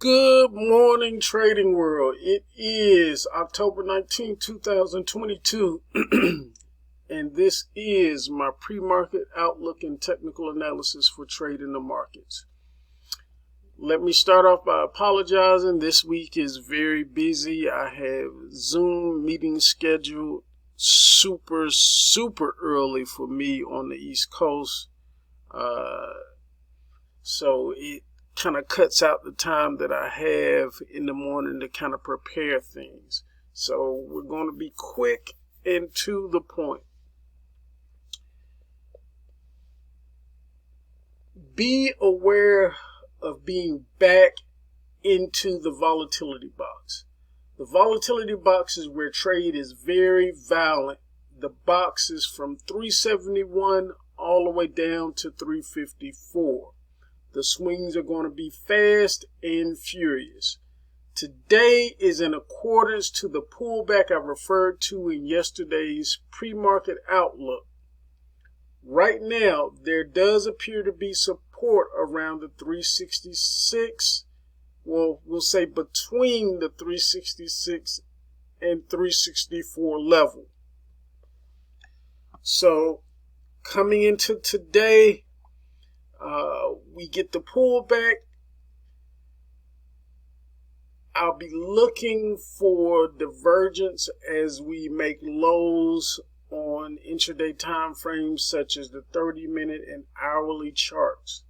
Good morning, trading world. It is October 19, 2022, and this is my pre-market outlook and technical analysis for trading the markets. Let me start off by apologizing. This week is very busy. I have Zoom meetings scheduled super early for me on the East Coast. So it kind of cuts out the time that I have in the morning to kind of prepare things. So we're going to be quick and to the point. Be aware of being back into the volatility box. The volatility box is where trade is very violent. The box is from 371 all the way down to 354. The swings are going to be fast and furious. Today is in accordance to the pullback I referred to in yesterday's pre-market outlook. Right now, there does appear to be support around the 366. Well, we'll say between the 366 and 364 level. So, coming into today, we get the pullback. I'll be looking for divergence as we make lows on intraday time frames such as the 30-minute and hourly charts.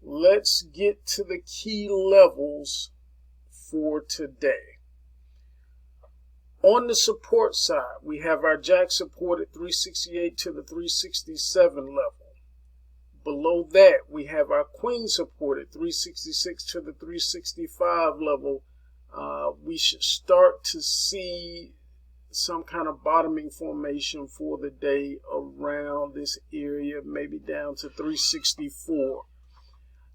Let's get to the key levels for today. On the support side, we have our jack support at 368 to the 367 level. Below that, we have our queen support at 366 to the 365 level. We should start to see some kind of bottoming formation for the day around this area, maybe down to 364.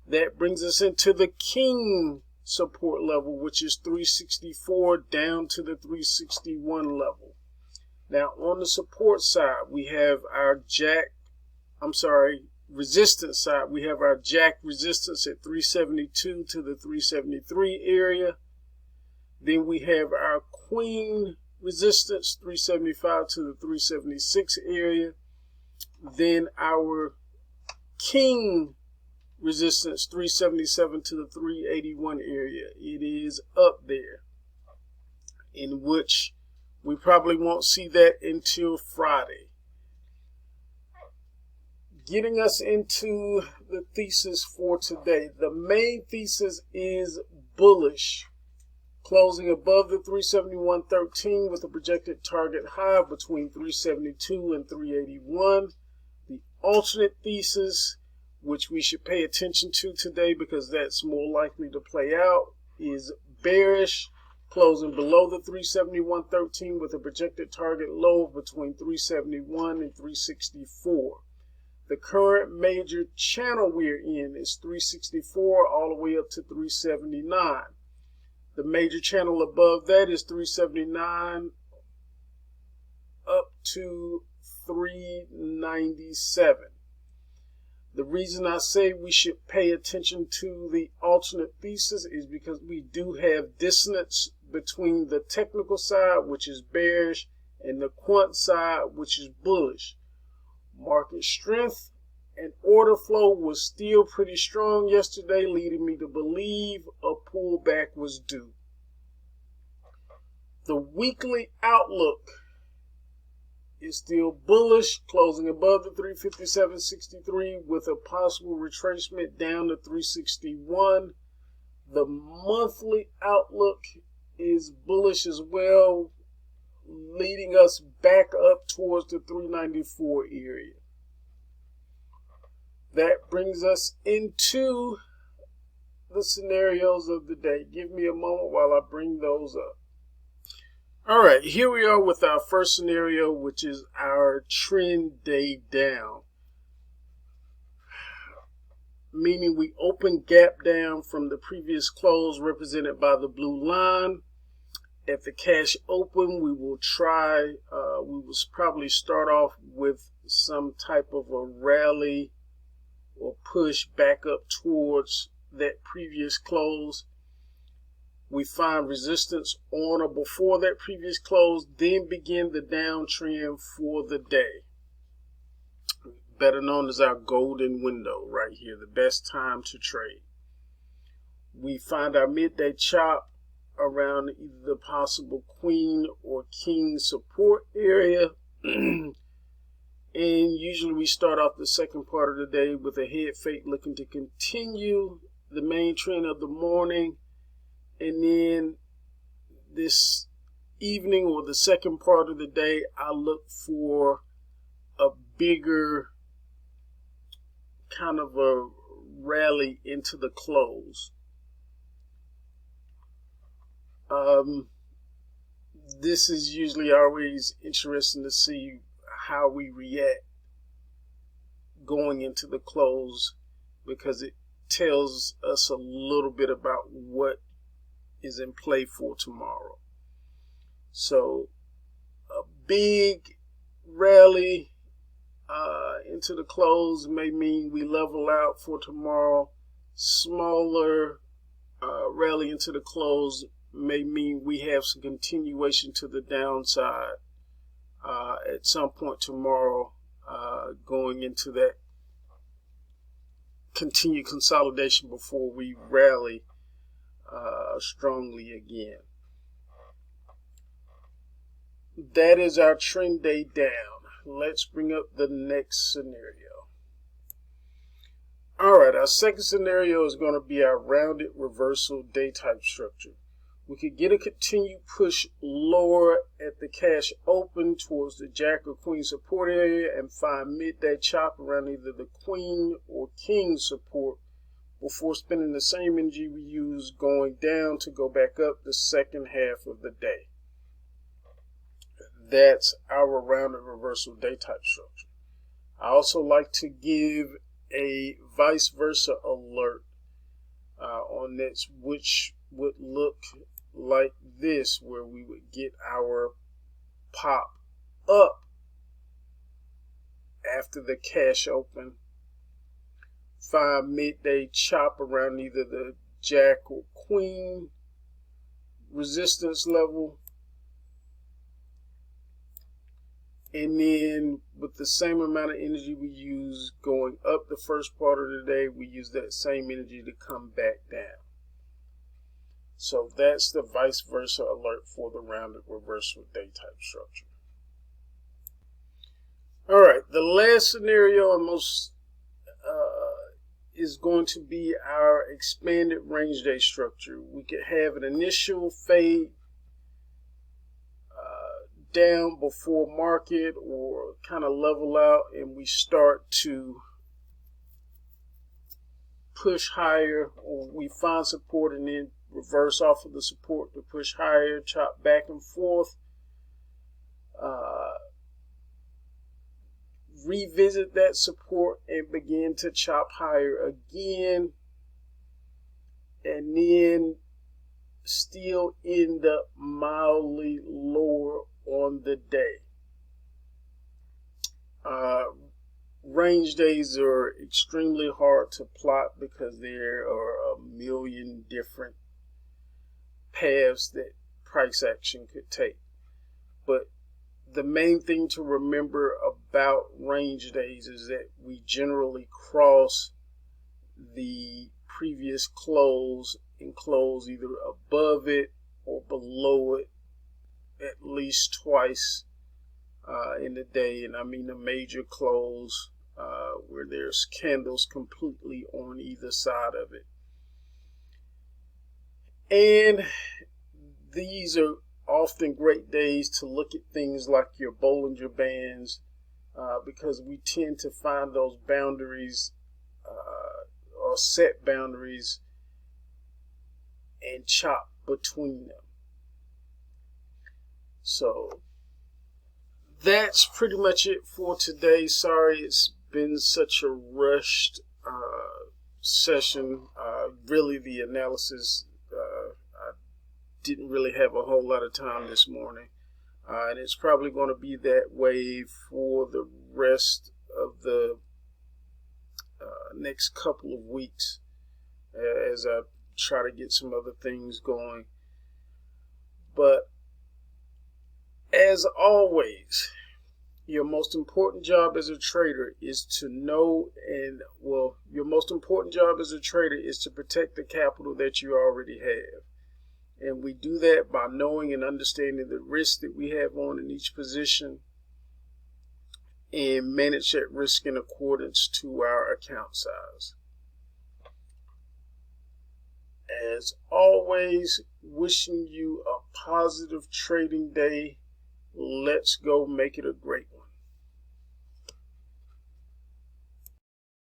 That brings us into the king support level, which is 364 down to the 361 level. Now on the support side, we have our resistance side, we have our jack resistance at 372 to the 373 area. Then we have our queen resistance 375 to the 376 area. Then our king resistance 377 to the 381 area. It is up there, in which we probably won't see that until Friday. Getting us into the thesis for today. The main thesis is bullish, closing above the 371.13 with a projected target high between 372 and 381. The alternate thesis, which we should pay attention to today because that's more likely to play out, is bearish, closing below the 371.13 with a projected target low between 371 and 364. The current major channel we're in is 364 all the way up to 379. The major channel above that is 379 up to 397. The reason I say we should pay attention to the alternate thesis is because we do have dissonance between the technical side, which is bearish, and the quant side, which is bullish. Market strength and order flow was still pretty strong yesterday, leading me to believe a pullback was due. The weekly outlook is still bullish, closing above the 357.63 with a possible retracement down to 361. The monthly outlook is bullish as well, leading us back up towards the 394 area. That brings us into the scenarios of the day. Give me a moment while I bring those up. All right, here we are with our first scenario, which is our trend day down. Meaning we open gap down from the previous close represented by the blue line. At the cash open, we will probably start off with some type of a rally or push back up towards that previous close. We find resistance on or before that previous close, then begin the downtrend for the day. Better known as our golden window right here, the best time to trade. We find our midday chop around either the possible queen or king support area. And usually we start off the second part of the day with a head fake looking to continue the main trend of the morning. And then this evening or the second part of the day, I look for a bigger kind of a rally into the close. This is usually always interesting to see how we react going into the close, because it tells us a little bit about what is in play for tomorrow. So a big rally into the close may mean we level out for tomorrow. Smaller rally into the close may mean we have some continuation to the downside at some point tomorrow, going into that continued consolidation before we rally strongly again. That is our trend day down. Let's bring up the next scenario. All right, our second scenario is going to be our rounded reversal day type structure. We could get a continued push lower at the cash open towards the jack or queen support area and find midday chop around either the queen or king support before spending the same energy we use going down to go back up the second half of the day. That's our rounded reversal day type structure. I also like to give a vice versa alert on this, which would look like this, where we would get our pop up after the cash open, find midday chop around either the jack or queen resistance level, and then with the same amount of energy we use going up the first part of the day, we use that same energy to come back down. So that's the vice versa alert for the rounded reversal day type structure. All right, the last scenario and most is going to be our expanded range day structure. We could have an initial fade down before market, or kind of level out, and we start to push higher, or we find support and then reverse off of the support to push higher, chop back and forth, revisit that support and begin to chop higher again, and then still end up mildly lower on the day. Range days are extremely hard to plot because there are a million different paths that price action could take. But the main thing to remember about range days is that we generally cross the previous close and close either above it or below it at least twice in the day. And I mean a major close where there's candles completely on either side of it. And these are often great days to look at things like your Bollinger Bands, because we tend to find those boundaries or set boundaries and chop between them. So that's pretty much it for today. Sorry it's been such a rushed session. Really, the analysis, I didn't really have a whole lot of time this morning. And it's probably going to be that way for the rest of the next couple of weeks as I try to get some other things going. But as always, your most important job as a trader is to know your most important job as a trader is to protect the capital that you already have. And we do that by knowing and understanding the risk that we have on in each position and manage that risk in accordance to our account size. As always, wishing you a positive trading day. Let's go make it a great one.